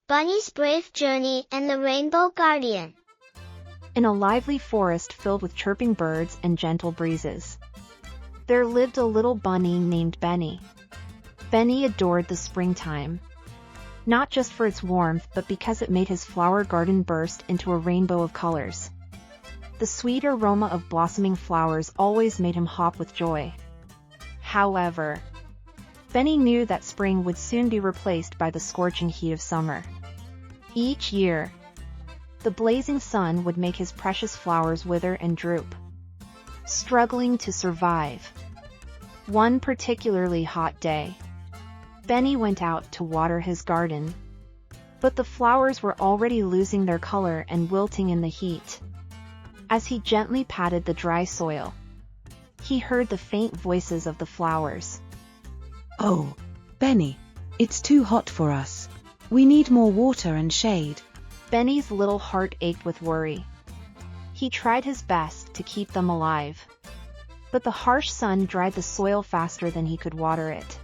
Bunny's Brave Journey and the Rainbow Guardian. In a lively forest filled with chirping birds and gentle breezes, there lived a little bunny named Benny. Benny adored the springtime, not just for its warmth but because it made his flower garden burst into a rainbow of colors. The sweet aroma of blossoming flowers always made him hop with joy. However, Benny knew that spring would soon be replaced by the scorching heat of summer. Each year, the blazing sun would make his precious flowers wither and droop, struggling to survive. One particularly hot day, Benny went out to water his garden, but the flowers were already losing their color and wilting in the heat. As he gently patted the dry soil, he heard the faint voices of the flowers. "Oh, Benny, it's too hot for us. We need more water and shade." Benny's little heart ached with worry. He tried his best to keep them alive, but the harsh sun dried the soil faster than he could water it.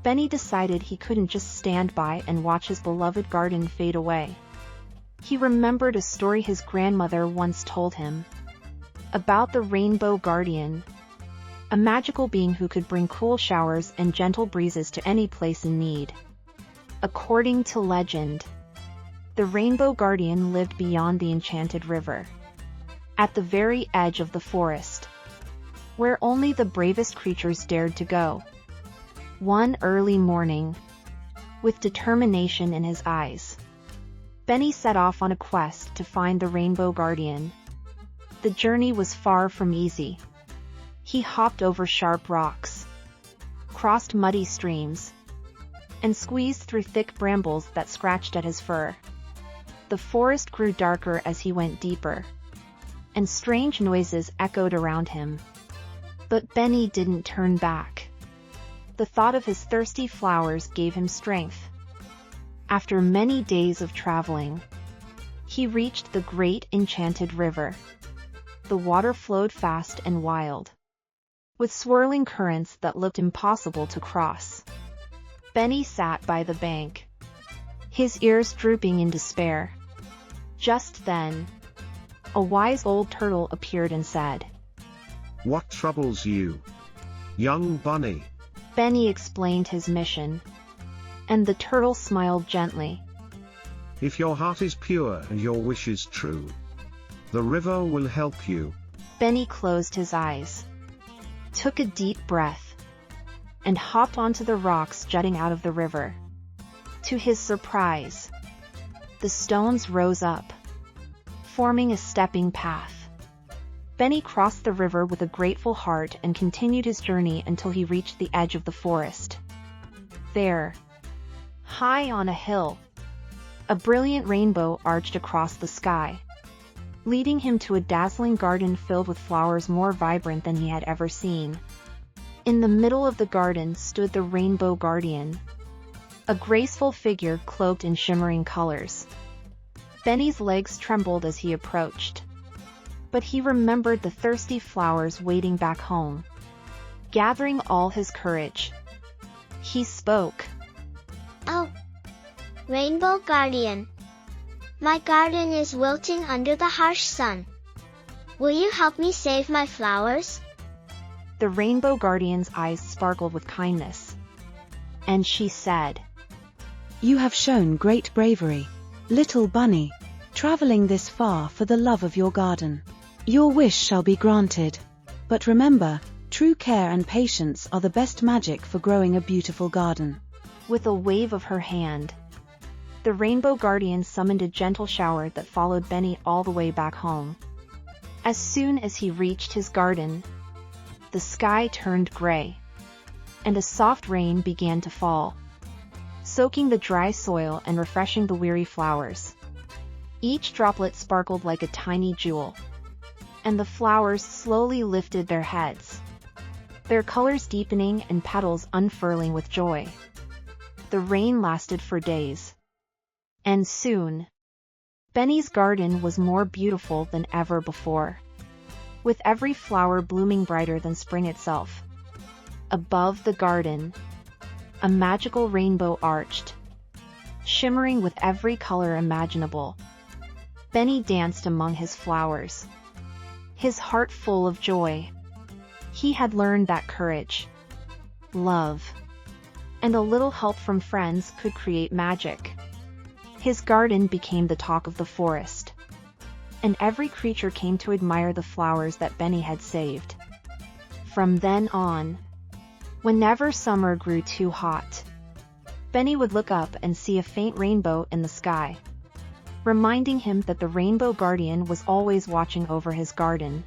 Benny decided he couldn't just stand by and watch his beloved garden fade away. He remembered a story his grandmother once told him about the Rainbow Guardian, a magical being who could bring cool showers and gentle breezes to any place in need. According to legend, the Rainbow Guardian lived beyond the enchanted river, at the very edge of the forest, where only the bravest creatures dared to go. One early morning, with determination in his eyes, Benny set off on a quest to find the Rainbow Guardian. The journey was far from easy. He hopped over sharp rocks, crossed muddy streams, and squeezed through thick brambles that scratched at his fur. The forest grew darker as he went deeper, and strange noises echoed around him. But Benny didn't turn back. The thought of his thirsty flowers gave him strength. After many days of traveling, he reached the great enchanted river. The water flowed fast and wild, with swirling currents that looked impossible to cross. Benny sat by the bank, his ears drooping in despair. Just then, a wise old turtle appeared and said, "What troubles you, young bunny?" Benny explained his mission, and the turtle smiled gently. "If your heart is pure and your wish is true, the river will help you." Benny closed his eyes, took a deep breath, and hopped onto the rocks jutting out of the river. To his surprise, the stones rose up, forming a stepping path. Benny crossed the river with a grateful heart and continued his journey until he reached the edge of the forest. There, high on a hill, a brilliant rainbow arched across the sky, leading him to a dazzling garden filled with flowers more vibrant than he had ever seen. In the middle of the garden stood the Rainbow Guardian, a graceful figure cloaked in shimmering colors. Benny's legs trembled as he approached, but he remembered the thirsty flowers waiting back home. Gathering all his courage, he spoke. "Oh, Rainbow Guardian, my garden is wilting under the harsh sun. Will you help me save my flowers?" The Rainbow Guardian's eyes sparkled with kindness, and she said, "You have shown great bravery, little bunny, traveling this far for the love of your garden. Your wish shall be granted. But remember, true care and patience are the best magic for growing a beautiful garden." With a wave of her hand, the Rainbow Guardian summoned a gentle shower that followed Benny all the way back home. As soon as he reached his garden, the sky turned gray, and a soft rain began to fall, soaking the dry soil and refreshing the weary flowers. Each droplet sparkled like a tiny jewel, and the flowers slowly lifted their heads, their colors deepening and petals unfurling with joy. The rain lasted for days, and soon, Benny's garden was more beautiful than ever before, with every flower blooming brighter than spring itself. Above the garden, a magical rainbow arched, shimmering with every color imaginable. Benny danced among his flowers, his heart full of joy. He had learned that courage, love, and a little help from friends could create magic. His garden became the talk of the forest, and every creature came to admire the flowers that Benny had saved. From then on, whenever summer grew too hot, Benny would look up and see a faint rainbow in the sky, reminding him that the rainbow guardian was always watching over his garden.